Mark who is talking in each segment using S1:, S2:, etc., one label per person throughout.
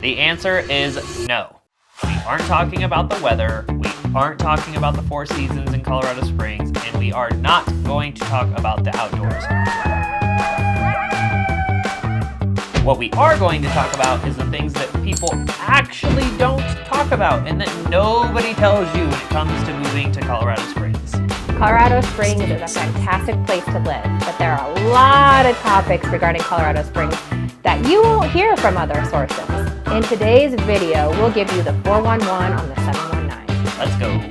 S1: The answer is no. We aren't talking about the weather, we aren't talking about the four seasons in Colorado Springs, and we are not going to talk about the outdoors. What we are going to talk about is the things that people actually don't talk about and that nobody tells you when it comes to moving to Colorado Springs.
S2: Colorado Springs is a fantastic place to live, but there are a lot of topics regarding Colorado Springs that you won't hear from other sources. In today's video, we'll give you the 411 on the 719.
S1: Let's go.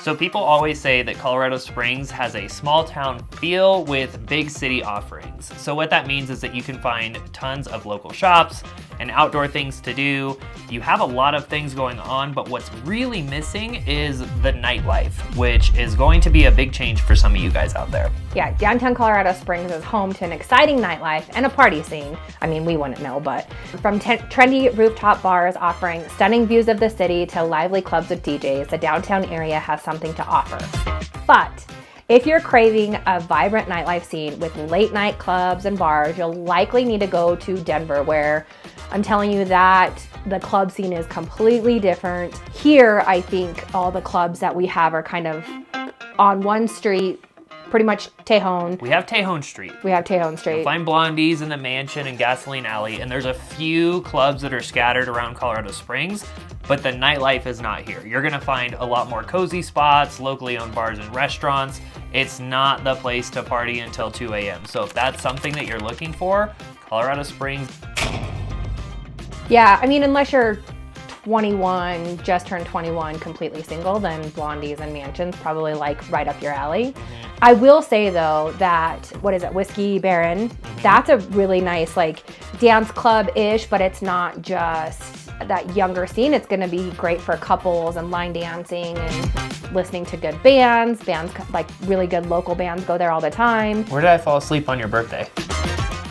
S1: So people always say that Colorado Springs has a small town feel with big city offerings. So what that means is that you can find tons of local shops and outdoor things to do. You have a lot of things going on, but what's really missing is the nightlife, which is going to be a big change for some of you guys out there.
S2: Yeah, downtown Colorado Springs is home to an exciting nightlife and a party scene. I mean, we wouldn't know, but from trendy rooftop bars offering stunning views of the city to lively clubs with DJs, the downtown area has something to offer. But if you're craving a vibrant nightlife scene with late night clubs and bars, you'll likely need to go to Denver, where I'm telling you that the club scene is completely different. Here, I think all the clubs that we have are kind of on one street, pretty much Tejon.
S1: We have Tejon Street.
S2: You'll
S1: find Blondie's in the Mansion and Gasoline Alley, and there's a few clubs that are scattered around Colorado Springs, but the nightlife is not here. You're gonna find a lot more cozy spots, locally owned bars and restaurants. It's not the place to party until 2 a.m. So if that's something that you're looking for, Colorado Springs.
S2: Yeah, I mean, unless you're 21, just turned 21, completely single, then Blondie's and Mansion's probably like right up your alley. I will say though that, Whiskey Baron, that's a really nice like dance club-ish, but it's not just that younger scene. It's gonna be great for couples and line dancing and listening to good bands. Bands like really good local bands go there all the time.
S1: Where did I fall asleep on your birthday?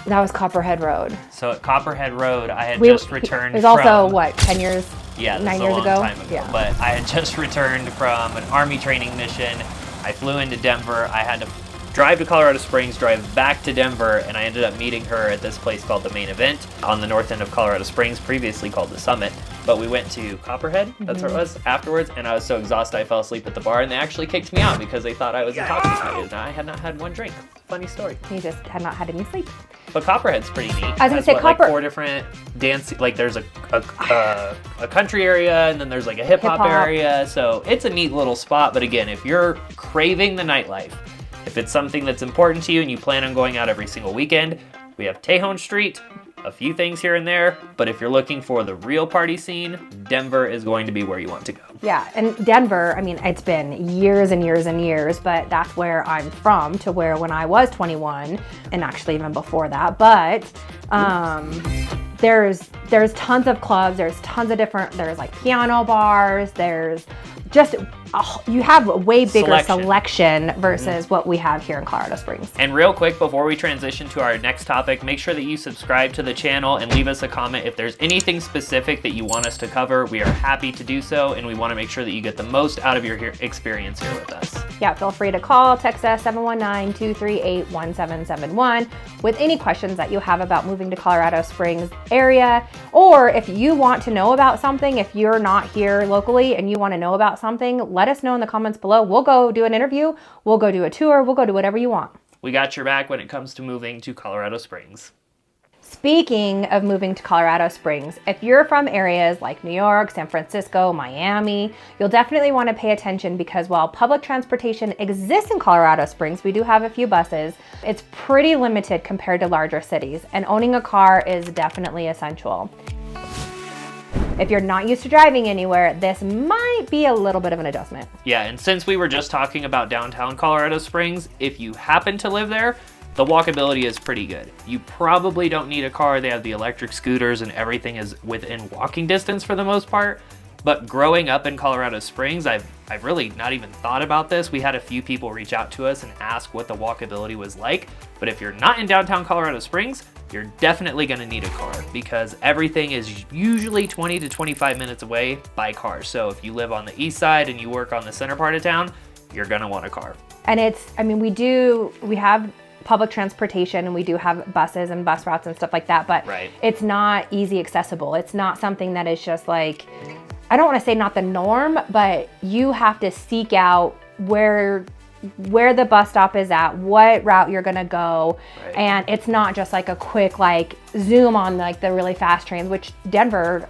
S2: That was Copperhead Road.
S1: So at Copperhead Road, I had just returned.
S2: It was also what, 10 years?
S1: Yeah,
S2: 9 years
S1: a long
S2: ago.
S1: time ago.
S2: Yeah.
S1: But I had just returned from an Army training mission. I flew into Denver. I had to drive to Colorado Springs, drive back to Denver, and I ended up meeting her at this place called the Main Event on the north end of Colorado Springs, previously called the Summit. But we went to Copperhead, that's where it was, afterwards, and I was so exhausted I fell asleep at the bar, and they actually kicked me out because they thought I was intoxicated, and I had not had one drink. Funny story.
S2: You just had not had any sleep.
S1: But Copperhead's pretty neat.
S2: I was gonna say
S1: like 4 different dance, like there's a country area, and then there's like a hip-hop area, so it's a neat little spot. But again, if you're craving the nightlife, if it's something that's important to you and you plan on going out every single weekend, we have Tejon Street, a few things here and there, but if you're looking for the real party scene, Denver is going to be where you want to go.
S2: Yeah, and Denver, I mean, it's been years and years and years, but that's where I'm from, to where when I was 21, and actually even before that, but there's tons of clubs, there's tons of different, there's like piano bars, there's just, you have a way bigger selection versus what we have here in Colorado Springs.
S1: And real quick, before we transition to our next topic, make sure that you subscribe to the channel and leave us a comment if there's anything specific that you want us to cover. We are happy to do so, and we want to make sure that you get the most out of your experience here with us.
S2: Yeah, feel free to call, text us 719-238-1771 with any questions that you have about moving to Colorado Springs area, or if you want to know about something, if you're not here locally and you want to know about something, let us know in the comments below. We'll go do an interview, we'll go do a tour, we'll go do whatever you want.
S1: We got your back when it comes to moving to Colorado Springs.
S2: Speaking of moving to Colorado Springs, if you're from areas like New York, San Francisco, Miami, you'll definitely want to pay attention, because while public transportation exists in Colorado Springs, we do have a few buses. It's pretty limited compared to larger cities, and owning a car is definitely essential. If you're not used to driving anywhere, this might be a little bit of an adjustment.
S1: Yeah, and since we were just talking about downtown Colorado Springs, if you happen to live there, the walkability is pretty good. You probably don't need a car. They have the electric scooters and everything is within walking distance for the most part. But growing up in Colorado Springs, I've really not even thought about this. We had a few people reach out to us and ask what the walkability was like. But if you're not in downtown Colorado Springs, you're definitely going to need a car because everything is usually 20 to 25 minutes away by car. So if you live on the east side and you work on the center part of town, you're going to want a car.
S2: And we have public transportation and we do have buses and bus routes and stuff like that, but it's not easy accessible. It's not something that is just like, I don't want to say not the norm, but you have to seek out where the bus stop is at, what route you're gonna go. And it's not just like a quick like zoom on like the really fast trains, which Denver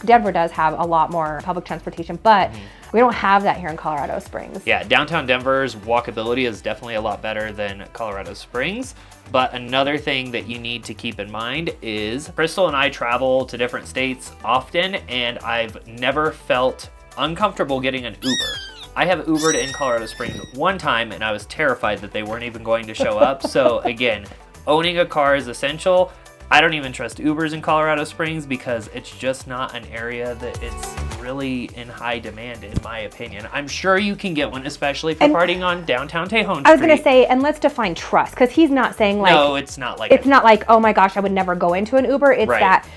S2: does have a lot more public transportation, but we don't have that here in Colorado Springs.
S1: Yeah, downtown Denver's walkability is definitely a lot better than Colorado Springs. But another thing that you need to keep in mind is Crystal and I travel to different states often, and I've never felt uncomfortable getting an Uber. I have Ubered in Colorado Springs one time and I was terrified that they weren't even going to show up. So again, owning a car is essential. I don't even trust Ubers in Colorado Springs because it's just not an area that it's really in high demand, in my opinion. I'm sure you can get one, especially for partying on downtown Tejon Street.
S2: I was gonna say, and let's define trust, because he's not saying like,
S1: no, it's not like
S2: not like, oh my gosh, I would never go into an Uber. It's that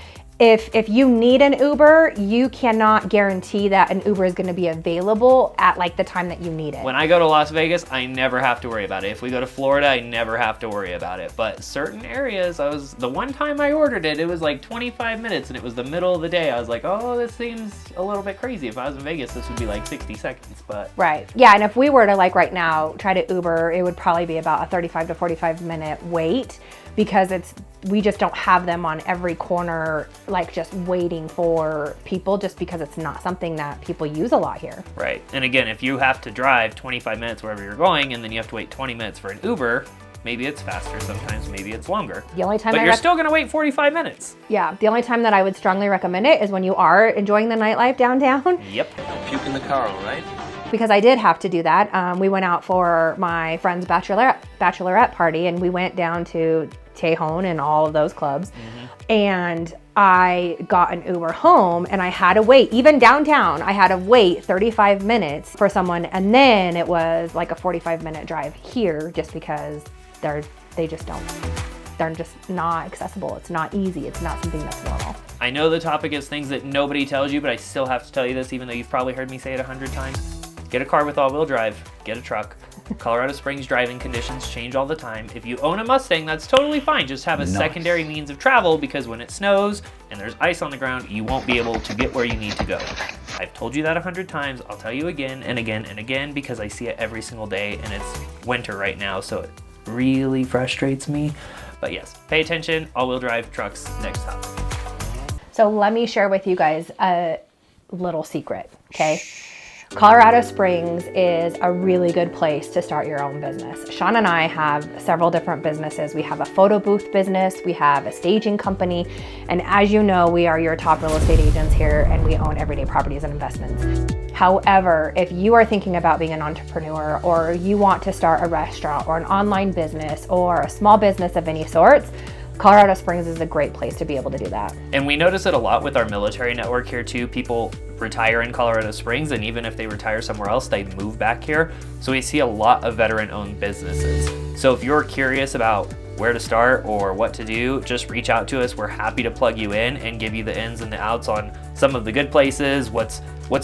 S2: if you need an Uber, you cannot guarantee that an Uber is going to be available at like the time that you need it.
S1: When I go to Las Vegas, I never have to worry about it. If we go to Florida, I never have to worry about it. But certain areas, the one time I ordered it, it was like 25 minutes and it was the middle of the day. I was like, oh, this seems a little bit crazy. If I was in Vegas, this would be like 60 seconds, but.
S2: Right. Yeah. And if we were to like right now try to Uber, it would probably be about a 35 to 45 minute wait because we just don't have them on every corner, like just waiting for people, just because it's not something that people use a lot here.
S1: Right. And again, if you have to drive 25 minutes wherever you're going and then you have to wait 20 minutes for an Uber, maybe it's faster sometimes, maybe it's longer.
S2: The only time
S1: but you're still gonna wait 45 minutes.
S2: Yeah, the only time that I would strongly recommend it is when you are enjoying the nightlife downtown.
S1: Yep.
S3: Don't puke in the car, all right?
S2: Because I did have to do that. We went out for my friend's bachelorette party and we went down to Tejon and all of those clubs. And I got an Uber home and I had to wait, even downtown, I had to wait 35 minutes for someone. And then it was like a 45-minute drive here just because they're just not accessible. It's not easy. It's not something that's normal.
S1: I know the topic is things that nobody tells you, but I still have to tell you this, even though you've probably heard me say it 100 times. Get a car with all-wheel drive, get a truck. Colorado Springs driving conditions change all the time. If you own a Mustang, that's totally fine. Just have a secondary means of travel because when it snows and there's ice on the ground, you won't be able to get where you need to go. I've told you that 100 times. I'll tell you again and again and again because I see it every single day and it's winter right now, so it really frustrates me. But yes, pay attention, all-wheel drive trucks, next topic.
S2: So let me share with you guys a little secret, okay? Colorado Springs is a really good place to start your own business. Sean and I have several different businesses. We have a photo booth business, we have a staging company, and as you know, we are your top real estate agents here and we own everyday properties and investments. However, if you are thinking about being an entrepreneur or you want to start a restaurant or an online business or a small business of any sorts, Colorado Springs is a great place to be able to do that.
S1: And we notice it a lot with our military network here too. People retire in Colorado Springs, and even if they retire somewhere else, they move back here. So we see a lot of veteran-owned businesses. So if you're curious about where to start or what to do, just reach out to us. We're happy to plug you in and give you the ins and the outs on some of the good places, what's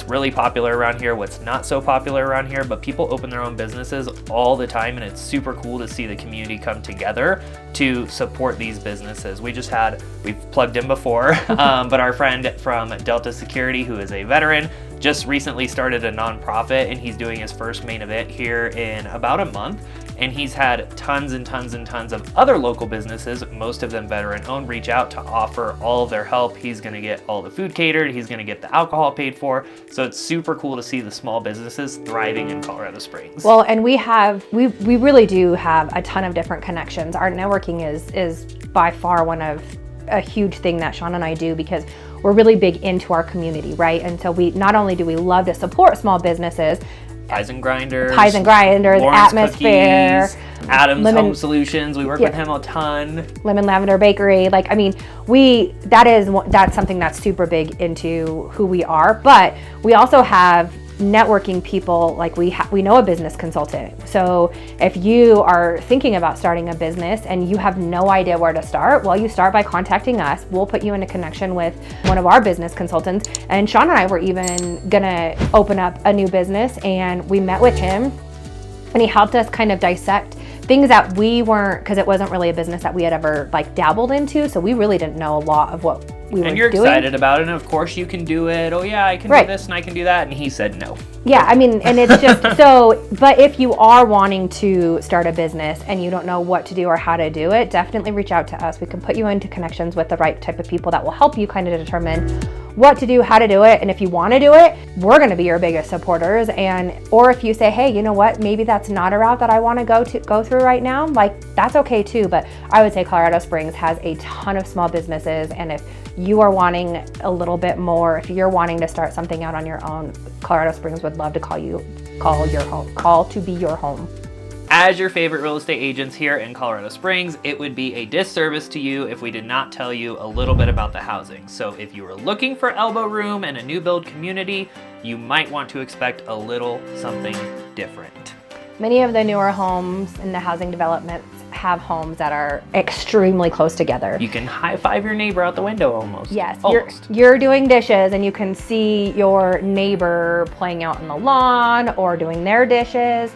S1: really popular around here, what's not so popular around here. But people open their own businesses all the time, and it's super cool to see the community come together to support these businesses. We've plugged in before, but our friend from Delta Security, who is a veteran, just recently started a nonprofit, and he's doing his first main event here in about a month. And he's had tons and tons and tons of other local businesses, most of them veteran-owned, reach out to offer all of their help. He's gonna get all the food catered, he's gonna get the alcohol paid for. So it's super cool to see the small businesses thriving in Colorado Springs.
S2: Well, and we really do have a ton of different connections. Our networking is by far a huge thing that Sean and I do because we're really big into our community, right? And so we not only do we love to support small businesses,
S1: Pies and Grinders,
S2: Lawrence Atmosphere,
S1: Cookies, Adams Home Solutions. We work with him a ton.
S2: Lemon Lavender Bakery. Like, I mean, that's something that's super big into who we are. But we also have networking people. Like we know a business consultant. So if you are thinking about starting a business and you have no idea where to start, well, you start by contacting us. We'll put you in a connection with one of our business consultants. And Sean and I were even gonna open up a new business, and we met with him and he helped us kind of dissect things that we weren't, because it wasn't really a business that we had ever like dabbled into. So we really didn't know a lot of what we were doing.
S1: And you're excited about it, and of course you can do it. Oh yeah, I can do this and I can do that. And he said no.
S2: Yeah, I mean, and it's just so, but if you are wanting to start a business and you don't know what to do or how to do it, definitely reach out to us. We can put you into connections with the right type of people that will help you kind of determine what to do, how to do it. And if you want to do it, we're going to be your biggest supporters. And, or if you say, hey, you know what, maybe that's not a route that I want to go through right now, like that's okay too. But I would say Colorado Springs has a ton of small businesses. And if you are wanting a little bit more, if you're wanting to start something out on your own, Colorado Springs would love to call to be your home.
S1: As your favorite real estate agents here in Colorado Springs, it would be a disservice to you if we did not tell you a little bit about the housing. So if you were looking for elbow room in a new build community, you might want to expect a little something different.
S2: Many of the newer homes in the housing developments have homes that are extremely close together.
S1: You can high five your neighbor out the window almost.
S2: Yes,
S1: almost.
S2: You're doing dishes and you can see your neighbor playing out in the lawn or doing their dishes.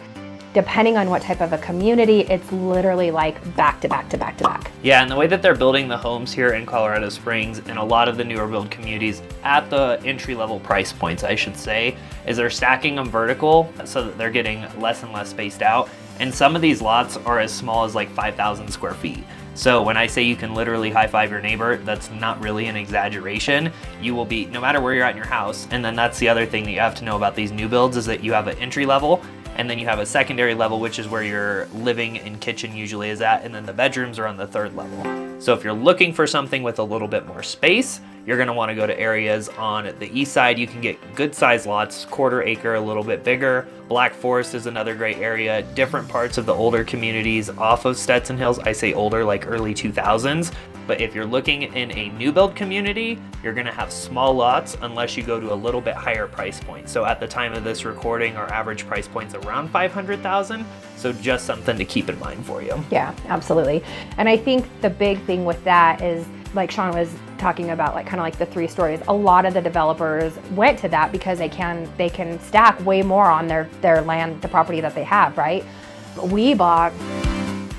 S2: Depending on what type of a community, it's literally like back to back to back to back.
S1: Yeah, and the way that they're building the homes here in Colorado Springs and a lot of the newer build communities at the entry-level price points, I should say, is they're stacking them vertical so that they're getting less and less spaced out. And some of these lots are as small as like 5,000 square feet. So when I say you can literally high five your neighbor, that's not really an exaggeration. You will be, no matter where you're at in your house. And then that's the other thing that you have to know about these new builds is that you have an entry level, and then you have a secondary level, which is where your living and kitchen usually is at, and then the bedrooms are on the third level. So if you're looking for something with a little bit more space, you're gonna wanna go to areas on the east side. You can get good sized lots, quarter acre, a little bit bigger. Black Forest is another great area. Different parts of the older communities off of Stetson Hills. I say older, like early 2000s. But if you're looking in a new build community, you're gonna have small lots unless you go to a little bit higher price point. So at the time of this recording, our average price point's around 500,000. So just something to keep in mind for you. Yeah,
S2: absolutely. And I think the big thing with that is, like Sean was talking about, like kind of like the 3 stories. A lot of the developers went to that because they can stack way more on their land, the property that they have, right? We bought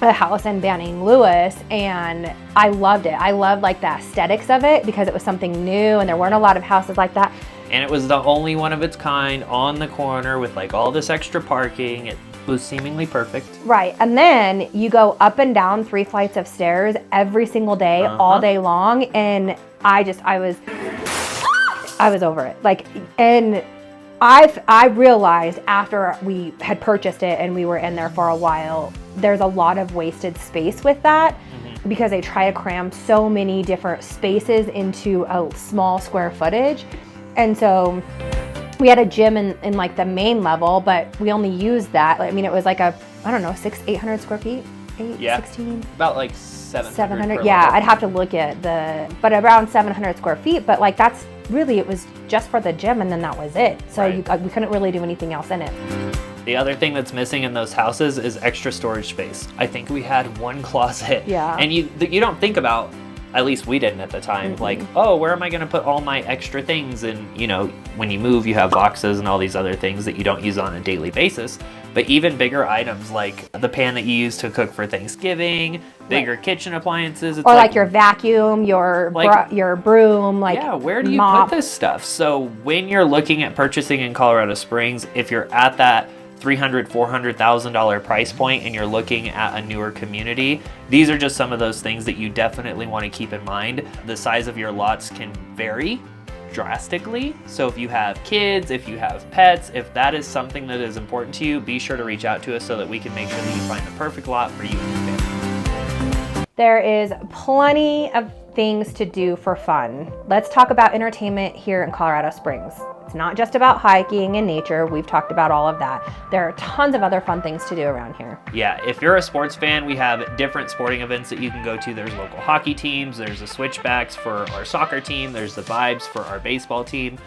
S2: a house in Banning Lewis and I loved it. I loved like the aesthetics of it because it was something new and there weren't a lot of houses like that.
S1: And it was the only one of its kind on the corner with like all this extra parking. It was seemingly perfect.
S2: Right. And then you go up and down 3 flights of stairs every single day, all day long. And I was over it. Like, and I realized after we had purchased it and we were in there for a while, there's a lot of wasted space with that because they try to cram so many different spaces into a small square footage. And so we had a gym in like the main level, but we only used that. I mean, it was like a, I don't know, 800 square feet, 16?
S1: About like 700.
S2: Yeah, I'd have to look at but around 700 square feet. But like that's really, it was just for the gym and then that was it. So we couldn't really do anything else in it.
S1: The other thing that's missing in those houses is extra storage space. I think we had 1 closet.
S2: Yeah.
S1: And you don't think about, at least we didn't at the time, like, oh, where am I gonna put all my extra things? And you know, when you move, you have boxes and all these other things that you don't use on a daily basis. But even bigger items like the pan that you use to cook for Thanksgiving, bigger kitchen appliances. It's
S2: or like your vacuum, your broom, like
S1: yeah, where do you
S2: mop.
S1: put this stuff? So when you're looking at purchasing in Colorado Springs, if you're at that $300,000, $400,000 price point and you're looking at a newer community, these are just some of those things that you definitely want to keep in mind. The size of your lots can vary drastically. So if you have kids, if you have pets, if that is something that is important to you, be sure to reach out to us so that we can make sure that you find the perfect lot for you and your family.
S2: There is plenty of things to do for fun. Let's talk about entertainment here in Colorado Springs. It's not just about hiking and nature. We've talked about all of that. There are tons of other fun things to do around here.
S1: Yeah, if you're a sports fan, we have different sporting events that you can go to. There's local hockey teams, there's the Switchbacks for our soccer team, there's the Vibes for our baseball team.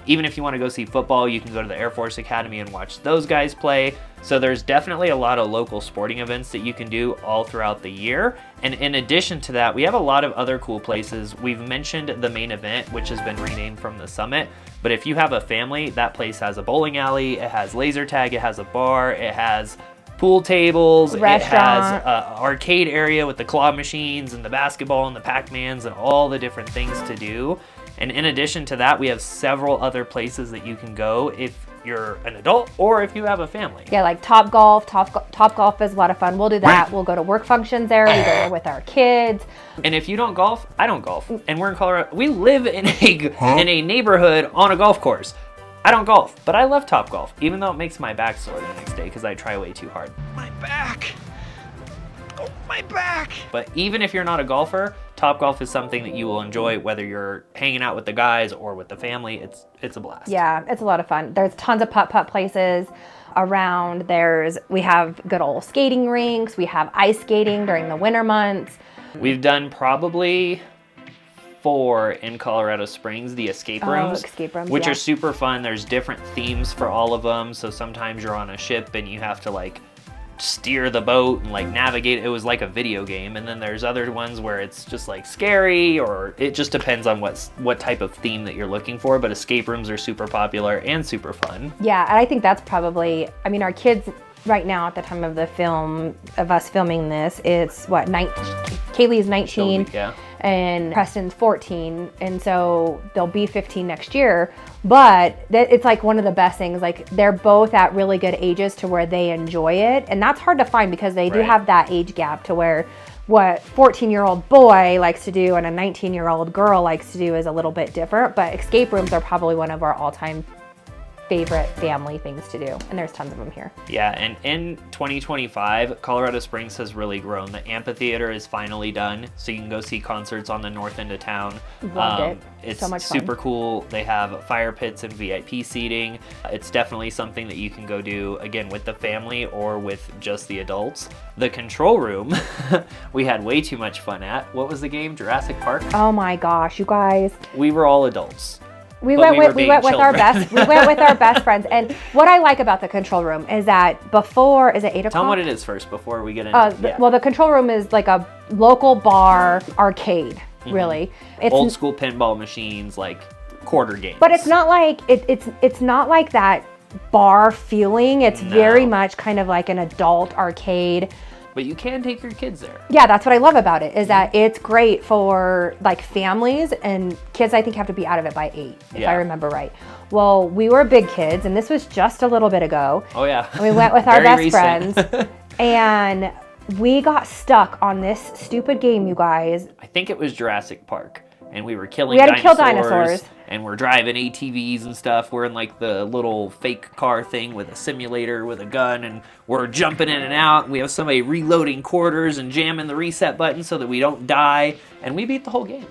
S1: Even if you want to go see football, you can go to the Air Force Academy and watch those guys play. So there's definitely a lot of local sporting events that you can do all throughout the year. And in addition to that, we have a lot of other cool places. We've mentioned the Main Event, which has been renamed from the Summit. But if you have a family, that place has a bowling alley, it has laser tag, it has a bar, it has pool tables,
S2: restaurant.
S1: It has an arcade area with the claw machines and the basketball and the Pac-Mans and all the different things to do. And in addition to that, we have several other places that you can go if you're an adult or if you have a family.
S2: Yeah, like Top Golf. Top Golf is a lot of fun. We'll do that. We'll go to work functions there. We go there with our kids.
S1: And if you don't golf, I don't golf. And we're in Colorado. We live in a neighborhood on a golf course. I don't golf, but I love Top Golf, even though it makes my back sore the next day because I try way too hard. My back! Oh, my back! But even if you're not a golfer, Top Golf is something that you will enjoy, whether you're hanging out with the guys or with the family. It's a blast.
S2: Yeah, it's a lot of fun. There's tons of putt-putt places around. We have good old skating rinks. We have ice skating during the winter months.
S1: We've done probably 4 in Colorado Springs, the escape rooms, which are super fun. There's different themes for all of them. So sometimes you're on a ship and you have to like steer the boat and like navigate. It was like a video game. And then there's other ones where it's just like scary, or it just depends on what type of theme that you're looking for. But escape rooms are super popular and super fun.
S2: Yeah, and I think that's probably, I mean, our kids right now at the time of us filming this, it's what, Kaylee's 19.
S1: Yeah.
S2: And Preston's 14, and so they'll be 15 next year. But it's like one of the best things. Like, they're both at really good ages to where they enjoy it, and that's hard to find because they do have that age gap to where what 14-year-old boy likes to do and a 19-year-old girl likes to do is a little bit different. But escape rooms are probably one of our all-time favorite family things to do, and there's tons of them here.
S1: Yeah, and in 2025, Colorado Springs has really grown. The amphitheater is finally done, so you can go see concerts on the north end of town.
S2: Loved it.
S1: It's
S2: so much
S1: super
S2: fun.
S1: Cool. They have fire pits and VIP seating. It's definitely something that you can go do, again, with the family or with just the adults. The control room, we had way too much fun at. What was the game? Jurassic Park?
S2: Oh my gosh, you guys.
S1: We were all adults.
S2: We went with our best friends. And what I like about the control room is that is it 8 o'clock?
S1: Tell them what it is first before we get into
S2: Well, the control room is like a local bar arcade, really. It's
S1: old school pinball machines, like quarter games.
S2: But it's not like it's not like that bar feeling. It's very much kind of like an adult arcade.
S1: But you can take your kids there.
S2: Yeah, that's what I love about it, is that it's great for like families, and kids I think have to be out of it by 8, if I remember right. Well, we were big kids, and this was just a little bit ago.
S1: Oh yeah.
S2: And we went with our best friends, and we got stuck on this stupid game, you guys.
S1: I think it was Jurassic Park, and we were killing
S2: dinosaurs. We had to kill dinosaurs.
S1: And we're driving ATVs and stuff. We're in like the little fake car thing with a simulator with a gun, and we're jumping in and out. We have somebody reloading quarters and jamming the reset button so that we don't die, and we beat the whole game.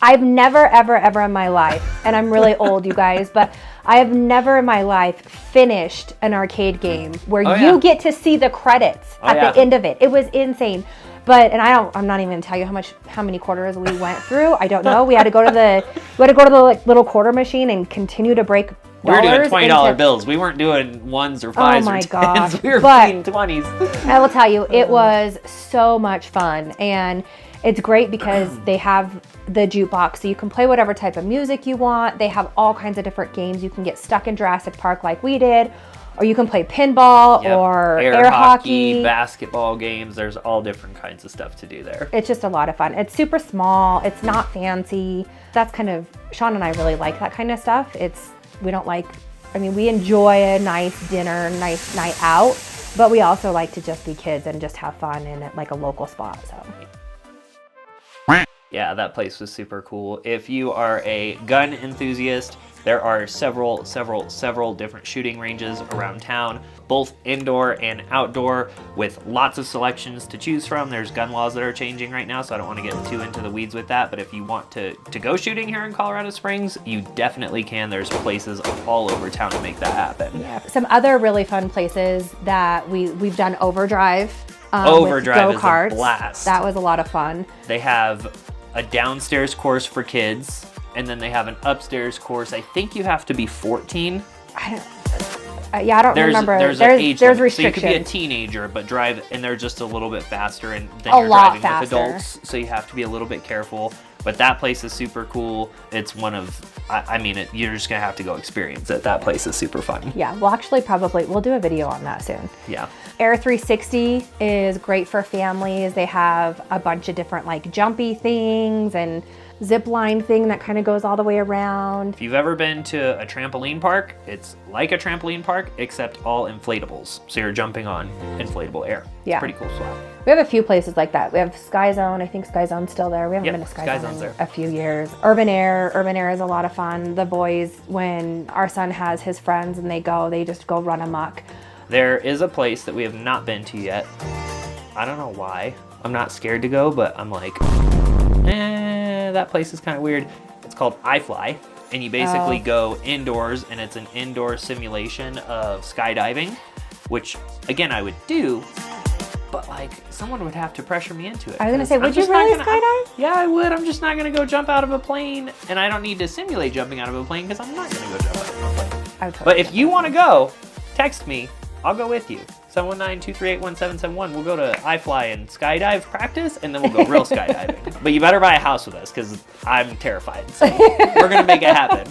S2: I've never, ever in my life, and I'm really old, you guys, but I have never in my life finished an arcade game where you get to see the credits at the end of it. It was insane. But I'm not even gonna tell you how many quarters we went through. I don't know. We had to go to the like, little quarter machine and continue to break dollars.
S1: We were doing $20 bills. We weren't doing ones or fives or tens.
S2: Gosh.
S1: We were beating 20s.
S2: I will tell you, it was so much fun, and it's great because they have the jukebox, so you can play whatever type of music you want. They have all kinds of different games. You can get stuck in Jurassic Park like we did, or you can play pinball or air hockey,
S1: basketball games. There's all different kinds of stuff to do there.
S2: It's just a lot of fun. It's super small. It's not fancy. That's kind of, Sean and I really like that kind of stuff. We enjoy a nice dinner, nice night out, but we also like to just be kids and just have fun in like a local spot, so.
S1: Yeah, that place was super cool. If you are a gun enthusiast, there are several different shooting ranges around town, both indoor and outdoor, with lots of selections to choose from. There's gun laws that are changing right now, so I don't want to get too into the weeds with that, but if you want to go shooting here in Colorado Springs, you definitely can. There's places all over town to make that happen.
S2: Yeah. Some other really fun places that we've done Overdrive.
S1: Overdrive
S2: with go-karts.
S1: is a blast.
S2: That was a lot of fun.
S1: They have a downstairs course for kids And then they have an upstairs course. I think you have to be 14.
S2: Yeah, I don't remember.
S1: There's an age limit.
S2: restrictions.
S1: So you could be a teenager, but drive, and they're just a little bit faster, and then
S2: A
S1: you're
S2: lot
S1: driving
S2: faster.
S1: with adults, so you have to be a little bit careful. But that place is super cool. It's one of, you're just gonna have to go experience it. That place is super fun.
S2: Yeah, we'll actually we'll do a video on that soon.
S1: Yeah.
S2: Air 360 is great for families. They have a bunch of different like jumpy things and zip line thing that kind of goes all the way around.
S1: If you've ever been to a trampoline park, it's like a trampoline park, except all inflatables. So you're jumping on inflatable air.
S2: Yeah.
S1: It's pretty cool swap.
S2: We have a few places like that. We have Sky Zone. I think Sky Zone's still there. We haven't
S1: Yep,
S2: been to
S1: Sky
S2: Sky Zone
S1: Zone's
S2: in
S1: there.
S2: a few years. Urban Air is a lot of fun. The boys, when our son has his friends and they just go run amok.
S1: There is a place that we have not been to yet. I don't know why. I'm not scared to go, but I'm like, that place is kind of weird. It's called iFly, and you basically go indoors, and it's an indoor simulation of skydiving, which, again, I would do, but like, someone would have to pressure me into it.
S2: I was gonna say, would
S1: I'm
S2: you
S1: just not
S2: really
S1: gonna-
S2: skydive?
S1: Yeah, I would. I'm just not gonna go jump out of a plane, and I don't need to simulate jumping out of a plane because I'm not gonna go jump out of a plane.
S2: I would totally
S1: But if you want to go, text me. I'll go with you. 719-238-1771. We'll go to iFly and skydive practice, and then we'll go real skydiving. But you better buy a house with us because I'm terrified. So we're gonna make it happen.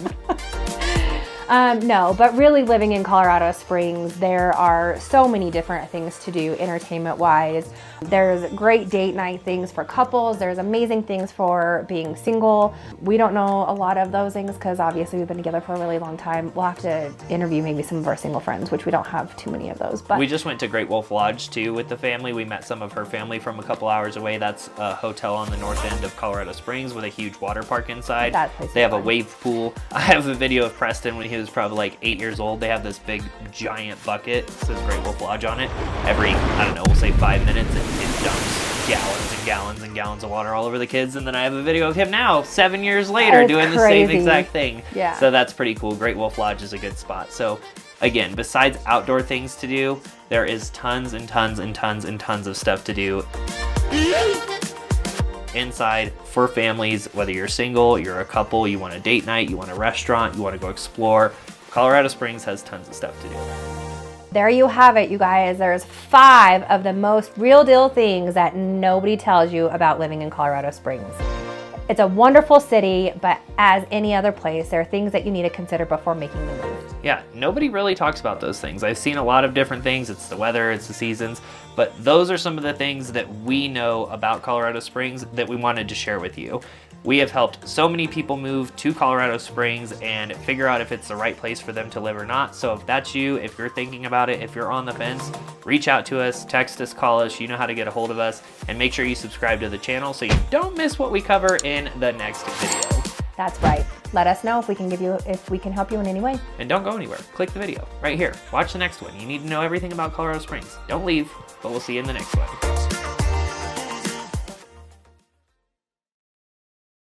S2: No, but really living in Colorado Springs, there are so many different things to do entertainment-wise. There's great date night things for couples. There's amazing things for being single. We don't know a lot of those things because obviously we've been together for a really long time. We'll have to interview maybe some of our single friends, which we don't have too many of those. But
S1: We just went to Great Wolf Lodge too with the family. We met some of her family from a couple hours away. That's a hotel on the north end of Colorado Springs with a huge water park inside.
S2: That place is
S1: They have a
S2: fun.
S1: wave pool. I have a video of Preston when he was probably like 8 years old. They have this big giant bucket. It says Great Wolf Lodge on it. Every, I don't know, we'll say 5 minutes, it dumps gallons and gallons and gallons of water all over the kids. And then I have a video of him now, 7 years later,
S2: That's
S1: doing the same
S2: crazy.
S1: exact thing.
S2: Yeah.
S1: So that's pretty cool. Great Wolf Lodge is a good spot. So again, besides outdoor things to do, there is tons and tons and tons and tons of stuff to do inside for families, whether you're single, you're a couple, you want a date night, you want a restaurant, you want to go explore. Colorado Springs has tons of stuff to do.
S2: there you have it, you guys. There's 5 of the most real deal things that nobody tells you about living in Colorado Springs. It's a wonderful city, but as any other place, there are things that you need to consider before making the move.
S1: Yeah, nobody really talks about those things. I've seen a lot of different things. It's the weather, it's the seasons, but those are some of the things that we know about Colorado Springs that we wanted to share with you. We have helped so many people move to Colorado Springs and figure out if it's the right place for them to live or not. So if that's you, if you're thinking about it, if you're on the fence, reach out to us, text us, call us. You know how to get a hold of us, and make sure you subscribe to the channel so you don't miss what we cover in the next video.
S2: That's right. Let us know if we can help you in any way.
S1: And don't go anywhere. Click the video right here. Watch the next one. You need to know everything about Colorado Springs. Don't leave, but we'll see you in the next one.